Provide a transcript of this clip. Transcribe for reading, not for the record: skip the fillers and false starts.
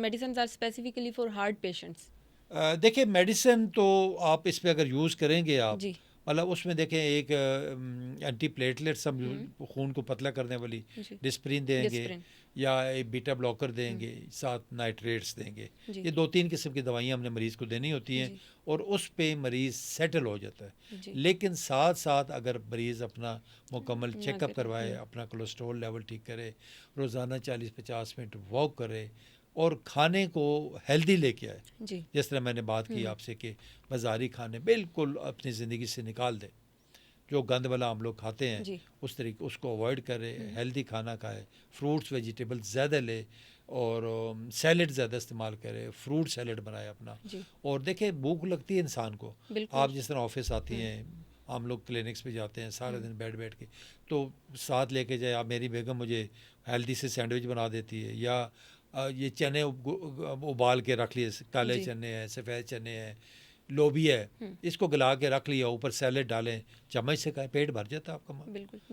medicines are specifically for heart patients? देखिए medicine तो आप इस पे अगर यूज़ करेंगे आप, जी। मतलब उसमें देखें एक एंटी प्लेटलेट सब खून को पतला करने वाली जी। डिस्प्रिन देंगे डिस्प्रिन। या एक बीटा ब्लॉकर देंगे, साथ नाइट्रेट्स देंगे। जी। ये 2-3 किस्म की दवाइयाँ हमने मरीज़ को देनी होती हैं जी। और उस पे मरीज़ सेटल हो जाता है। जी। लेकिन साथ साथ अगर मरीज़ अपना मुकम्मल ना चेकअप करें। करवाए, अपना कोलेस्ट्रॉल लेवल ठीक करे, रोज़ाना 40-50 मिनट वॉक करे और खाने को हेल्दी लेके आए, जी। जिस तरह मैंने बात की आपसे कि बाज़ारी खाने बिल्कुल अपनी ज़िंदगी से निकाल दें, जो गंद वाला हम लोग खाते हैं जी। उस तरीके उसको अवॉइड करें, हेल्दी खाना खाए, फ्रूट्स वेजिटेबल ज़्यादा ले और सैलड ज़्यादा इस्तेमाल करें, फ्रूट सैलड बनाए अपना। जी। और देखें भूख लगती है इंसान को, बिल्कुल। आप जिस तरह ऑफिस आती हैं, हम लोग क्लिनिक्स पे जाते हैं सारा दिन बैठ बैठ के, तो साथ लेके जाए आप, मेरी बेगम मुझे हेल्दी से सैंडविच बना देती है, या ये चने उबाल के रख लिए, काले जी। चने हैं, सफ़ेद चने हैं, लोबिया है, इसको गला के रख लिया, ऊपर सैलेड डालें, चम्मच से खाएं, पेट भर जाता है आपका। बिल्कुल।